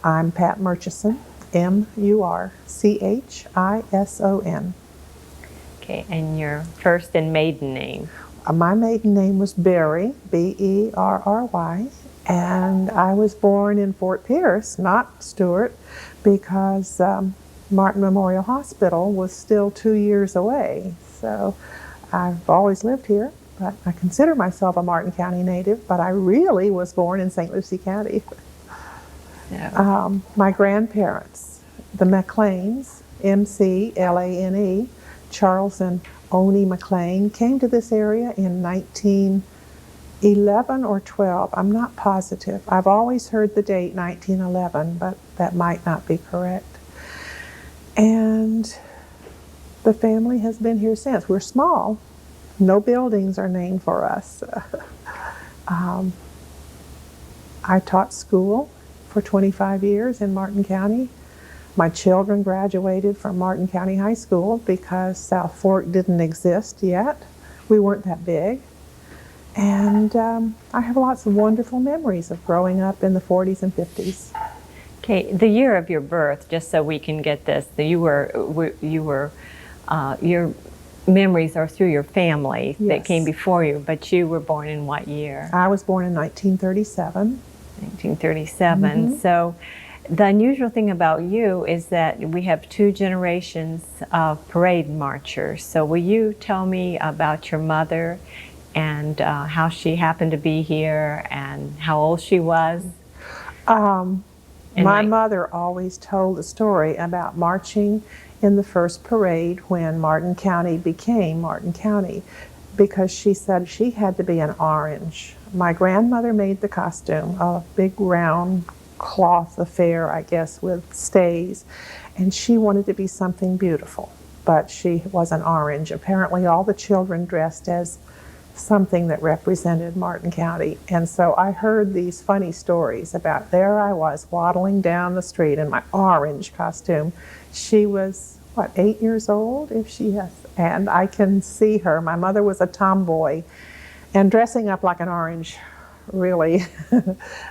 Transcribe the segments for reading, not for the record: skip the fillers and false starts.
I'm Pat Murchison, Murchison. Okay, and your first and maiden name? My maiden name was Berry, Berry, and I was born in Fort Pierce, not Stuart, because Martin Memorial Hospital was still 2 years away. So I've always lived here, but I consider myself a Martin County native, but I really was born in St. Lucie County. Yeah. My grandparents, the McLeans, McLane, Charles and Oni McLean, came to this area in 1911 or 12. I'm not positive. I've always heard the date 1911, but that might not be correct. And the family has been here since. We're small. No buildings are named for us. I taught school for 25 years in Martin County. My children graduated from Martin County High School because South Fork didn't exist yet. We weren't that big. And I have lots of wonderful memories of growing up in the 40s and 50s. Okay, the year of your birth, just so we can get this, your memories are through your family that came before you, but you were born in what year? I was born in 1937. 1937. Mm-hmm. So the unusual thing about you is that we have two generations of parade marchers. So will you tell me about your mother and how she happened to be here and how old she was? My mother always told a story about marching in the first parade when Martin County became Martin County, because she said she had to be an orange. My grandmother made the costume, a big round cloth affair, I guess, with stays, and she wanted to be something beautiful, but she was an orange. Apparently all the children dressed as something that represented Martin County, and so I heard these funny stories about there I was waddling down the street in my orange costume. She was, what, 8 years old, and I can see her. My mother was a tomboy, and dressing up like an orange, really,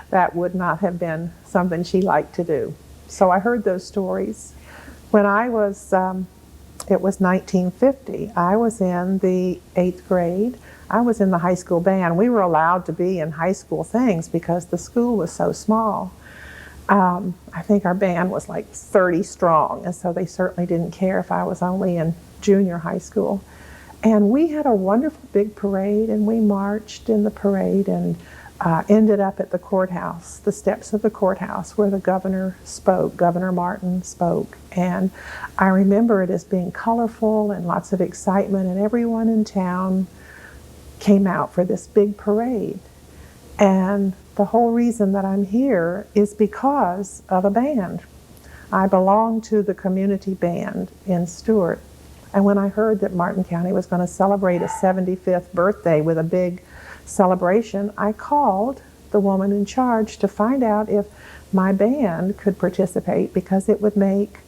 that would not have been something she liked to do. So I heard those stories. When I was, it was 1950, I was in the 8th grade. I was in the high school band. We were allowed to be in high school things because the school was so small. I think our band was like 30 strong, and so they certainly didn't care if I was only in junior high school. And we had a wonderful big parade, and we marched in the parade and ended up at the courthouse, the steps of the courthouse where the governor spoke, Governor Martin spoke. And I remember it as being colorful and lots of excitement, and everyone in town came out for this big parade. And the whole reason that I'm here is because of a band. I belong to the community band in Stuart. And when I heard that Martin County was going to celebrate a 75th birthday with a big celebration, I called the woman in charge to find out if my band could participate, because it would make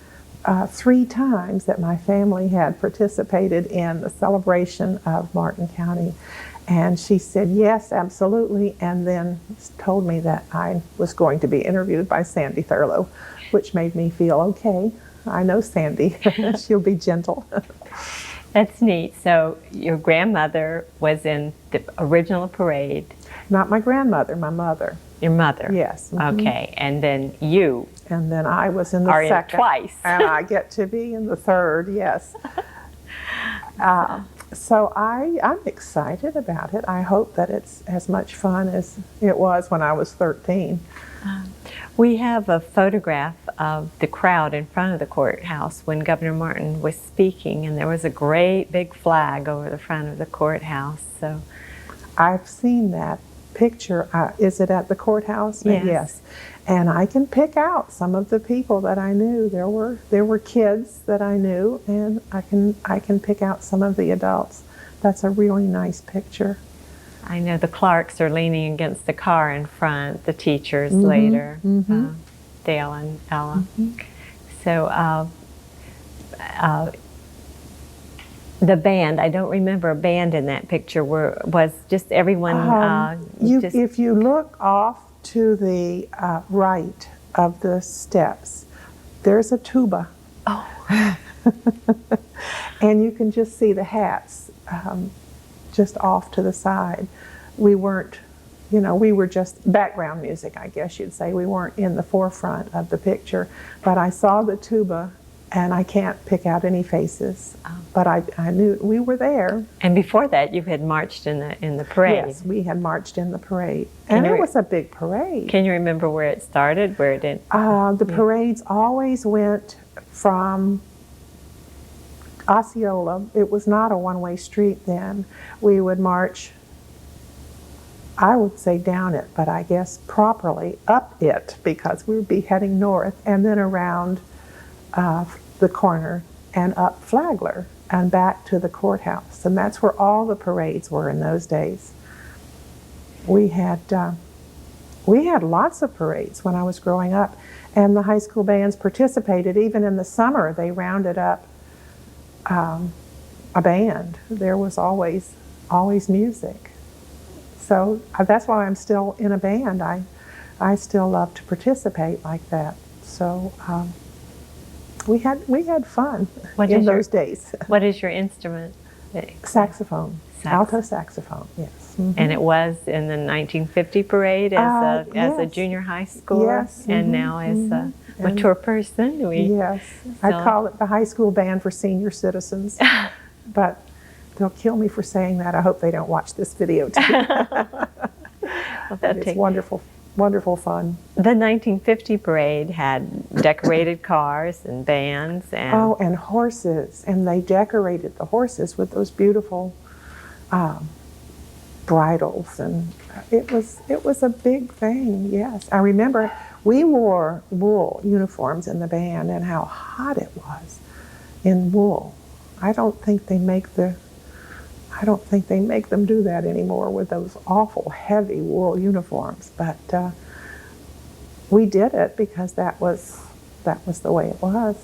3 times that my family had participated in the celebration of Martin County. And she said, yes, absolutely, and then told me that I was going to be interviewed by Sandy Thurlow, which made me feel, okay, I know Sandy. She'll be gentle. That's neat. So your grandmother was in the original parade. Not my grandmother, my mother. Your mother? Yes. Mm-hmm. Okay, and then you. And then I was in the second. In twice. And I get to be in the third, yes. So I'm excited about it. I hope that it's as much fun as it was when I was 13. We have a photograph of the crowd in front of the courthouse when Governor Martin was speaking, and there was a great big flag over the front of the courthouse. So I've seen that picture. Is it at the courthouse? Yes. And I can pick out some of the people that I knew. There were kids that I knew, and I can pick out some of the adults. That's a really nice picture. I know the Clarks are leaning against the car in front, the teachers later, Dale and Ella. So the band, I don't remember a band in that picture. Was just everyone? If you look off to the right, of the steps, there's a tuba. Oh. And you can just see the hats just off to the side. We weren't, we were just background music, I guess you'd say. We weren't in the forefront of the picture. But I saw the tuba, and I can't pick out any faces. But I knew we were there. And before that, you had marched in the parade. Yes, we had marched in the parade. And it was a big parade. Can you remember where it started, where it ended? The parades always went from Osceola. It was not a one-way street then. We would march, I would say down it, but I guess properly up it, because we would be heading north, and then around the corner and up Flagler and back to the courthouse. And that's where all the parades were in those days. We had lots of parades when I was growing up, and the high school bands participated. Even in the summer, they rounded up a band. There was always music. So that's why I'm still in a band. I still love to participate like that. So we had fun in those days. What is your instrument? Saxophone. Alto saxophone, yes. Mm-hmm. And it was in the 1950 parade as a junior high schooler, yes. And now as a mature person. Yes, I call it the high school band for senior citizens, but they'll kill me for saying that. I hope they don't watch this video too. It's wonderful, wonderful fun. The 1950 parade had decorated cars and bands and and horses, and they decorated the horses with those beautiful bridles, and it was a big thing. Yes, I remember we wore wool uniforms in the band, and how hot it was in wool. I don't think they make them do that anymore with those awful heavy wool uniforms. But we did it because that was the way it was.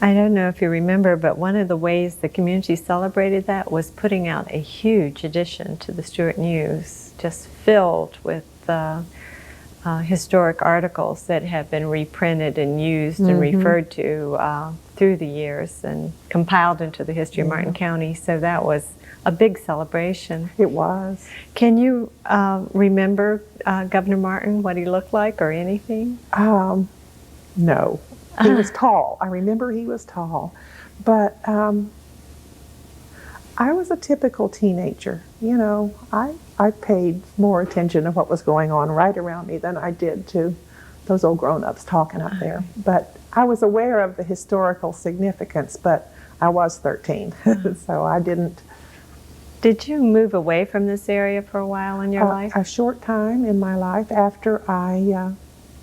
I don't know if you remember, but one of the ways the community celebrated that was putting out a huge edition to the Stuart News, just filled with historic articles that have been reprinted and used and referred to through the years and compiled into the history of Martin County. So that was a big celebration. It was. Can you remember Governor Martin, what he looked like or anything? No. He was tall. I remember he was tall. But I was a typical teenager. I paid more attention to what was going on right around me than I did to those old grown-ups talking up there. But I was aware of the historical significance, but I was 13, so I didn't. Did you move away from this area for a while in your life? A short time in my life after I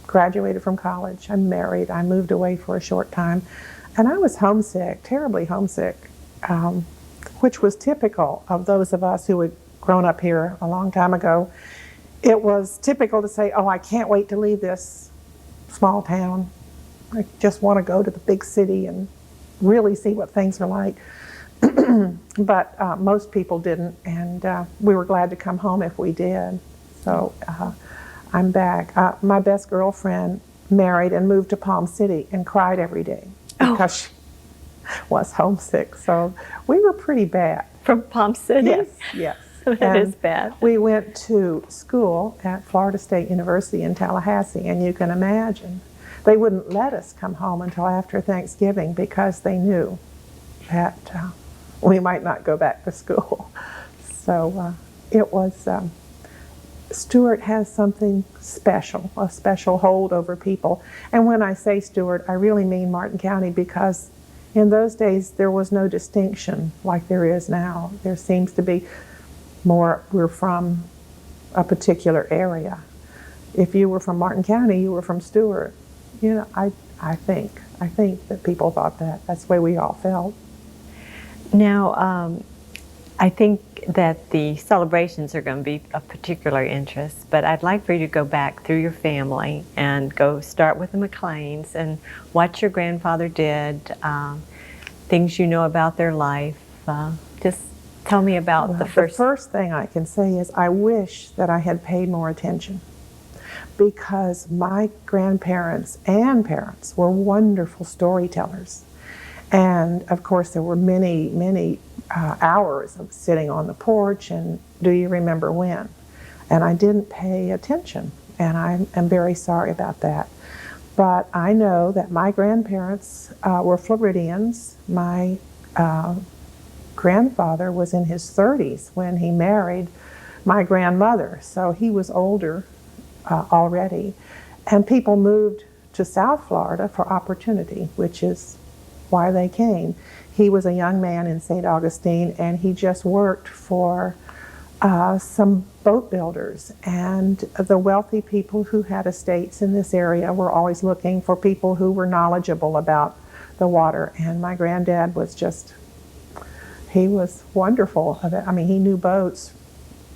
graduated from college. I'm married. I moved away for a short time, and I was homesick, terribly homesick, which was typical of those of us who had grown up here a long time ago. It was typical to say, oh, I can't wait to leave this small town. I just want to go to the big city and really see what things are like. But most people didn't, and we were glad to come home if we did. So I'm back. My best girlfriend married and moved to Palm City and cried every day because she was homesick. So we were pretty bad. From Palm City? Yes, yes. That is bad. We went to school at Florida State University in Tallahassee, and you can imagine they wouldn't let us come home until after Thanksgiving because they knew that we might not go back to school. So it was, Stuart has something special, a special hold over people. And when I say Stuart, I really mean Martin County, because in those days there was no distinction like there is now. There seems to be more, we're from a particular area. If you were from Martin County, you were from Stuart. I think that people thought that. That's the way we all felt. Now, I think that the celebrations are going to be of particular interest, but I'd like for you to go back through your family and go start with the McLeans and what your grandfather did, things you know about their life. Just tell me about the first. The first thing I can say is I wish that I had paid more attention. because my grandparents and parents were wonderful storytellers. And of course, there were many, many hours of sitting on the porch and do you remember when? And I didn't pay attention, and I am very sorry about that. But I know that my grandparents were Floridians. My grandfather was in his 30s when he married my grandmother, so he was older already. And people moved to South Florida for opportunity, which is why they came. He was a young man in St. Augustine, and he just worked for some boat builders, and the wealthy people who had estates in this area were always looking for people who were knowledgeable about the water. And my granddad was just, he was wonderful. I mean, he knew boats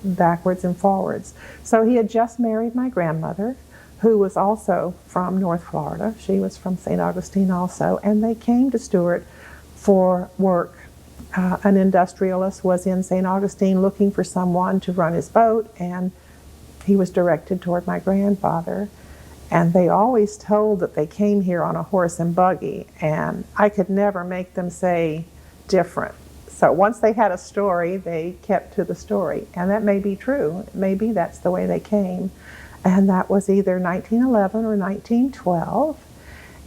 backwards and forwards. So he had just married my grandmother, who was also from North Florida. She was from St. Augustine also, and they came to Stuart for work. An industrialist was in St. Augustine looking for someone to run his boat, and he was directed toward my grandfather. And they always told that they came here on a horse and buggy, and I could never make them say different. So once they had a story, they kept to the story. And that may be true. Maybe that's the way they came. And that was either 1911 or 1912.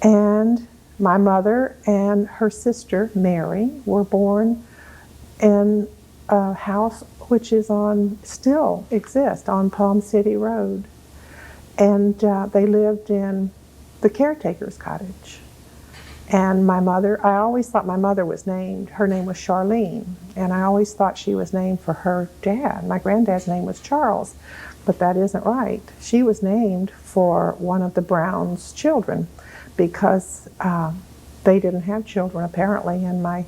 And my mother and her sister, Mary, were born in a house which is still exists on Palm City Road. And they lived in the caretaker's cottage. And my mother, I always thought my mother was named, her name was Charlene, and I always thought she was named for her dad. My granddad's name was Charles, but that isn't right. She was named for one of the Brown's children because they didn't have children apparently, and my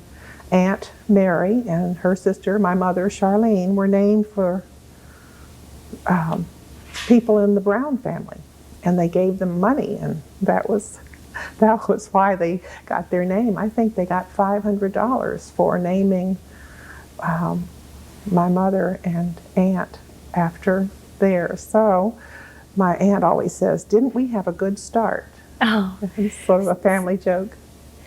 Aunt Mary and her sister, my mother Charlene, were named for people in the Brown family, and they gave them money, and that was why they got their name. I think they got $500 for naming my mother and aunt after theirs. So my aunt always says, "Didn't we have a good start?" Oh. It's sort of a family joke.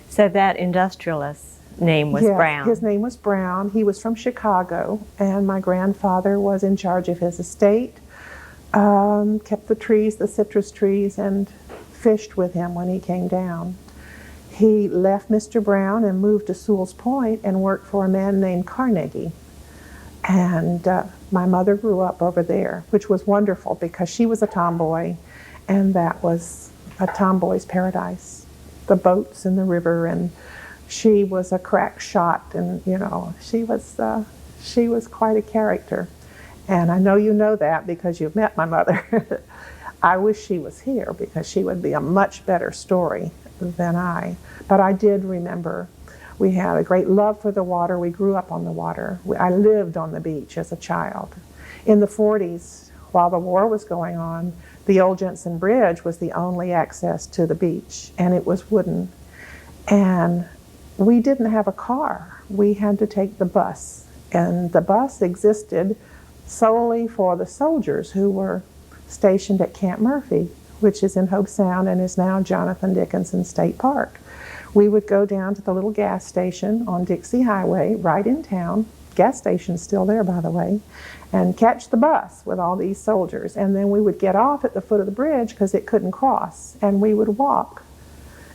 So that industrialist's name was Brown. His name was Brown. He was from Chicago, and my grandfather was in charge of his estate, kept the trees, the citrus trees, and fished with him when he came down. He left Mr. Brown and moved to Sewell's Point and worked for a man named Carnegie. And my mother grew up over there, which was wonderful because she was a tomboy, and that was a tomboy's paradise. The boats in the river, and she was a crack shot, and you know, she was quite a character. And I know you know that because you've met my mother. I wish she was here because she would be a much better story than I. But I did remember we had a great love for the water. We grew up on the water. I lived on the beach as a child. In the 40s, while the war was going on, the old Jensen Bridge was the only access to the beach, and it was wooden. And we didn't have a car. We had to take the bus. And the bus existed solely for the soldiers who were stationed at Camp Murphy, which is in Hope Sound and is now Jonathan Dickinson State Park. We would go down to the little gas station on Dixie Highway right in town, gas station's still there by the way, and catch the bus with all these soldiers. And then we would get off at the foot of the bridge because it couldn't cross, and we would walk.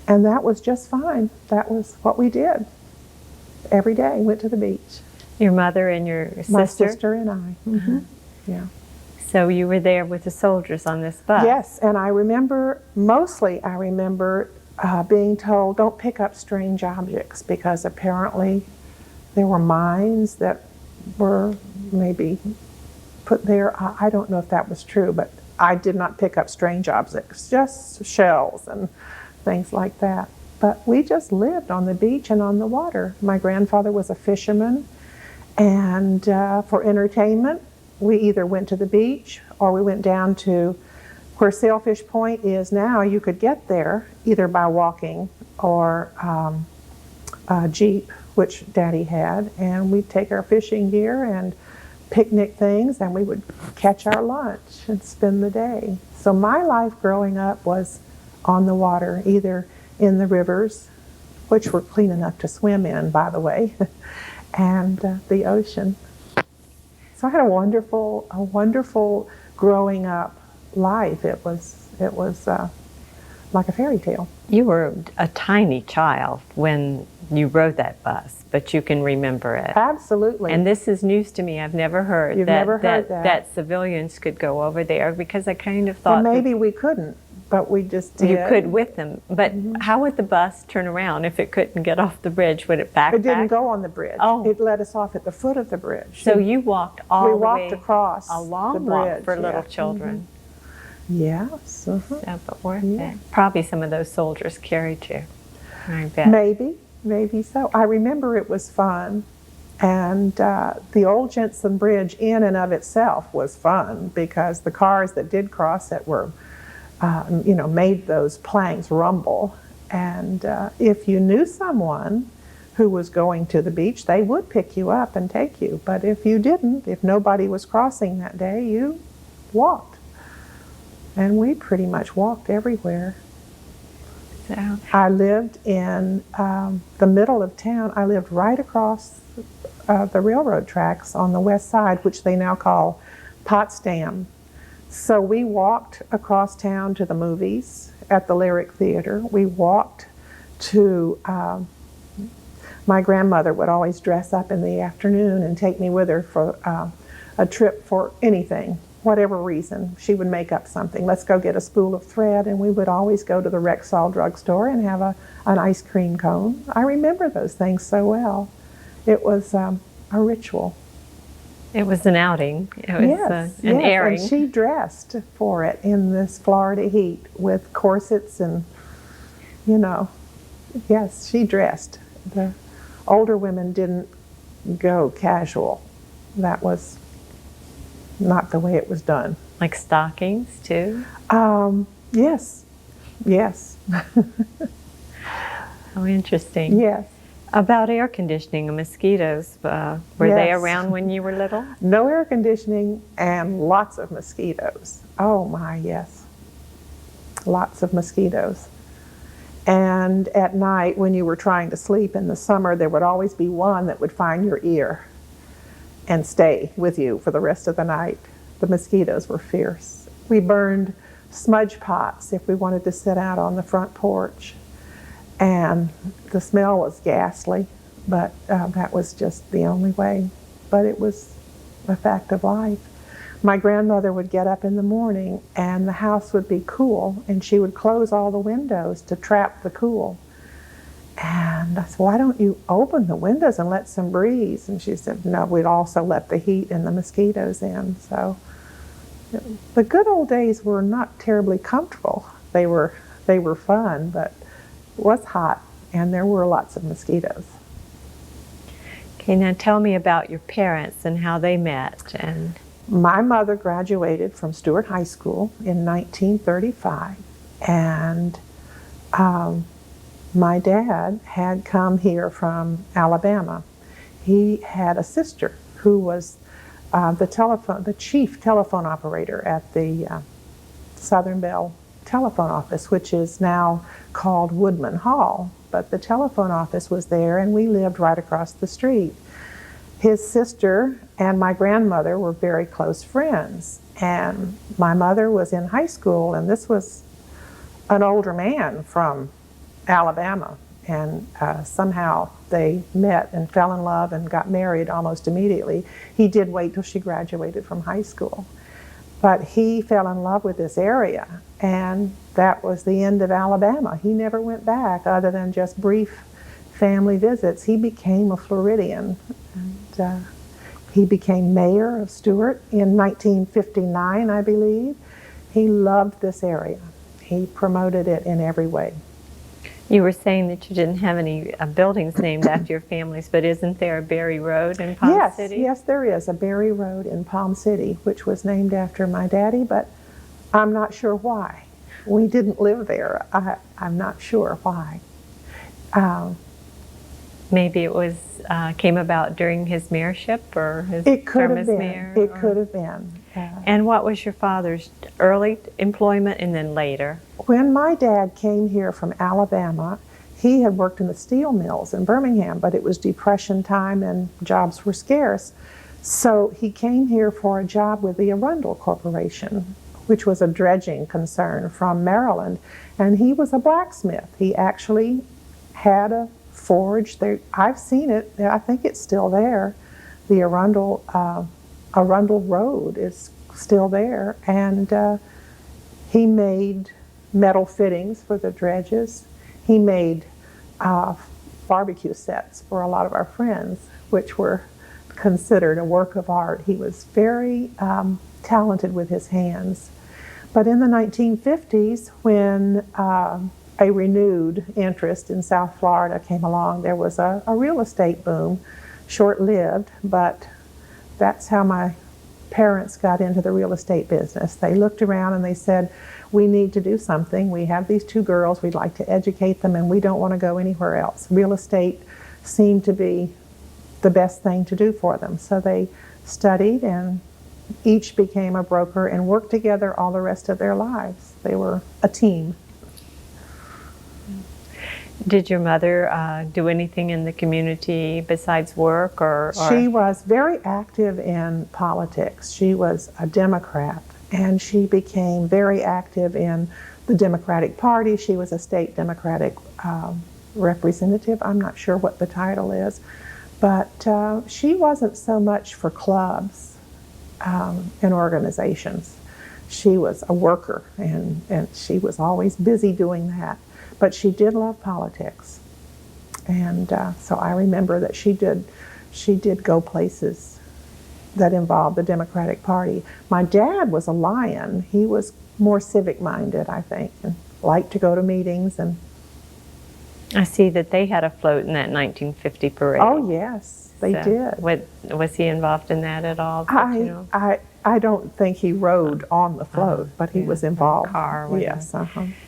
And that was just fine. That was what we did. Every day, went to the beach. Your mother and your sister? My sister and I. Mm-hmm. Yeah. So you were there with the soldiers on this bus? Yes, and I remember, mostly I remember being told, don't pick up strange objects, because apparently there were mines that were maybe put there. I don't know if that was true, but I did not pick up strange objects, just shells and things like that. But we just lived on the beach and on the water. My grandfather was a fisherman, and for entertainment, we either went to the beach or we went down to where Sailfish Point is now. You could get there either by walking or a Jeep, which Daddy had, and we'd take our fishing gear and picnic things, and we would catch our lunch and spend the day. So my life growing up was on the water, either in the rivers, which were clean enough to swim in, by the way, and the ocean. So I had a wonderful growing up life. It was like a fairy tale. You were a tiny child when you rode that bus, but you can remember it. Absolutely. And this is news to me. I've never heard You've never heard that civilians could go over there, because I kind of thought well, maybe we couldn't, but we just did. you could with them. But how would the bus turn around if it couldn't get off the bridge? Would it backpack? It didn't go on the bridge. Oh. It let us off at the foot of the bridge. So you walked all the way. We walked across a long the walk bridge, for little yeah. children. Yes. Yeah, but worth Yeah. it. Probably some of those soldiers carried you. I bet. Maybe so. I remember it was fun. And the old Jensen Bridge in and of itself was fun, because the cars that did cross it were, made those planks rumble. And if you knew someone who was going to the beach, they would pick you up and take you. But if you didn't, if nobody was crossing that day, you walked. And we pretty much walked everywhere. So, I lived in the middle of town. I lived right across the railroad tracks on the west side, which they now call Potsdam. So we walked across town to the movies at the Lyric Theater. We walked to, my grandmother would always dress up in the afternoon and take me with her for a trip for anything. Whatever reason, she would make up something. Let's go get a spool of thread, and we would always go to the Rexall drugstore and have an ice cream cone. I remember those things so well. It was a ritual. it was an outing. It was an airing. And she dressed for it in this Florida heat with corsets and, yes, she dressed. The older women didn't go casual. That was not the way it was done. Like stockings, too? Yes. How interesting. Yes. About air conditioning and mosquitoes, were they Yes. around when you were little? No air conditioning and lots of mosquitoes. Oh my, yes. Lots of mosquitoes. And at night, when you were trying to sleep in the summer, there would always be one that would find your ear and stay with you for the rest of the night. The mosquitoes were fierce. We burned smudge pots if we wanted to sit out on the front porch. And the smell was ghastly, but that was just the only way. But it was a fact of life. My grandmother would get up in the morning and the house would be cool, and she would close all the windows to trap the cool. And I said, why don't you open the windows and let some breeze? And she said, no, we'd also let the heat and the mosquitoes in. So the good old days were not terribly comfortable. They were fun, but it was hot and there were lots of mosquitoes. Okay, now tell me about your parents and how they met. And My mother graduated from Stewart High School in 1935, and my dad had come here from Alabama. He had a sister who was the chief telephone operator at the Southern Bell telephone office, which is now called Woodman Hall. But the telephone office was there, and we lived right across the street. His sister and my grandmother were very close friends, and my mother was in high school, and this was an older man from Alabama, and somehow they met and fell in love and got married almost immediately. He did wait till she graduated from high school, but he fell in love with this area, and that was the end of Alabama. He never went back other than just brief family visits. He became a Floridian, and he became mayor of Stewart in 1959, I believe. He loved this area. He promoted it in every way. you were saying that you didn't have any buildings named after your families, but isn't there a Berry Road in Palm City? Yes, there is a Berry Road in Palm City, which was named after my daddy, but I'm not sure why. We didn't live there. I'm not sure why. Maybe it was came about during his mayorship or his It could term have as been. mayor. It could have been. And what was your father's early employment and then later? When my dad came here from Alabama, he had worked in the steel mills in Birmingham, but it was Depression time and jobs were scarce. So he came here for a job with the Arundel Corporation, which was a dredging concern from Maryland. And he was a blacksmith. He actually had a forge there. I've seen it. I think it's still there. The Arundel Road is still there. And he made metal fittings for the dredges. He made barbecue sets for a lot of our friends, which were considered a work of art. He was very talented with his hands. But in the 1950s, when a renewed interest in South Florida came along, there was a real estate boom, short-lived, but that's how my parents got into the real estate business. They looked around and they said, we need to do something. We have these two girls, we'd like to educate them, and we don't want to go anywhere else. Real estate seemed to be the best thing to do for them. So they studied and each became a broker and worked together all the rest of their lives. They were a team. Did your mother do anything in the community besides work? Or? She was very active in politics. She was a Democrat, and she became very active in the Democratic Party. She was a state Democratic representative. I'm not sure what the title is, but she wasn't so much for clubs and organizations. She was a worker, and she was always busy doing that. But she did love politics, and so I remember that she did go places that involved the Democratic Party. My dad was a Lion. He was more civic-minded, I think, and liked to go to meetings. And I see that they had a float in that 1950 parade. oh yes, they did. Was he involved in that at all? I don't think he rode on the float, but he was involved. Car, whatever. Yes.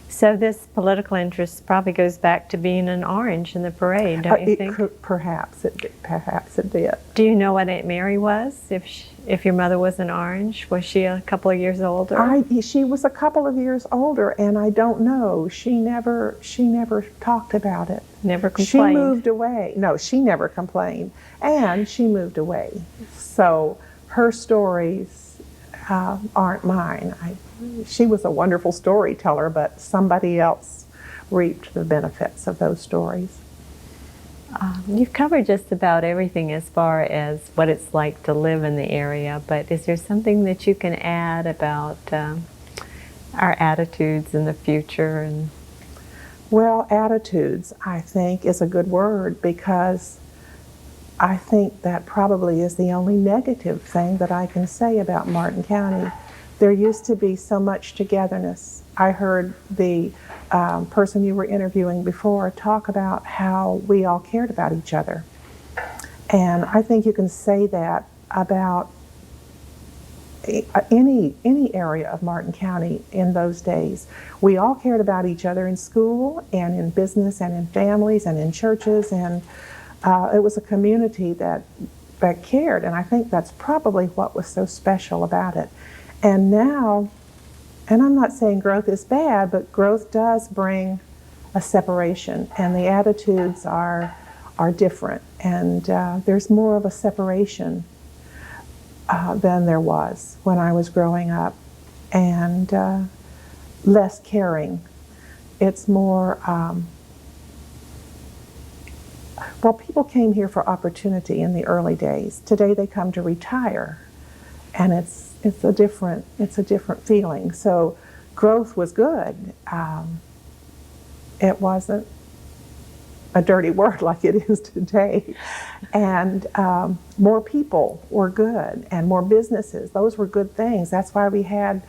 So this political interest probably goes back to being an orange in the parade, don't you think? Perhaps it did. Do you know what Aunt Mary was? If your mother was an orange, was she a couple of years older? She was a couple of years older, and I don't know. She never talked about it. Never complained. She moved away. No, she never complained, and she moved away. So her stories aren't mine. She was a wonderful storyteller, but somebody else reaped the benefits of those stories. You've covered just about everything as far as what it's like to live in the area, but is there something that you can add about our attitudes in the future? Well, attitudes, I think, is a good word, because I think that probably is the only negative thing that I can say about Martin County. There used to be so much togetherness. I heard the person you were interviewing before talk about how we all cared about each other. And I think you can say that about any area of Martin County in those days. We all cared about each other in school and in business and in families and in churches, and it was a community that cared, and I think that's probably what was so special about it. And now, and I'm not saying growth is bad, but growth does bring a separation, and the attitudes are different, and there's more of a separation than there was when I was growing up, and less caring. It's more, well, people came here for opportunity in the early days. Today they come to retire, and it's a different feeling. So growth was good. It wasn't a dirty word like it is today. And more people were good, and more businesses. Those were good things. That's why we had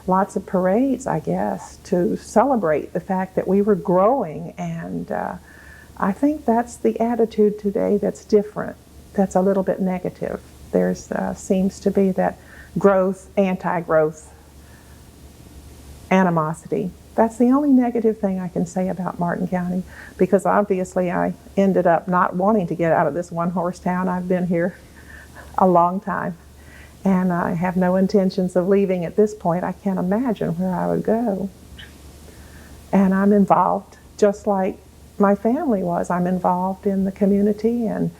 lots of parades, I guess, to celebrate the fact that we were growing. And I think that's the attitude today that's different, that's a little bit negative. There's seems to be that growth, anti-growth animosity That's the only negative thing I can say about Martin County, because obviously I ended up not wanting to get out of this one-horse town. I've been here a long time, and I have no intentions of leaving at this point. I can't imagine where I would go. And I'm involved, just like my family was. I'm involved in the community, and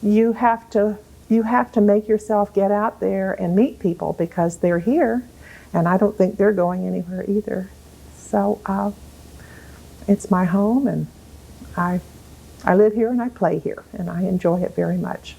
you have to make yourself get out there and meet people, because they're here, and I don't think they're going anywhere either. So it's my home, and I live here and I play here, and I enjoy it very much.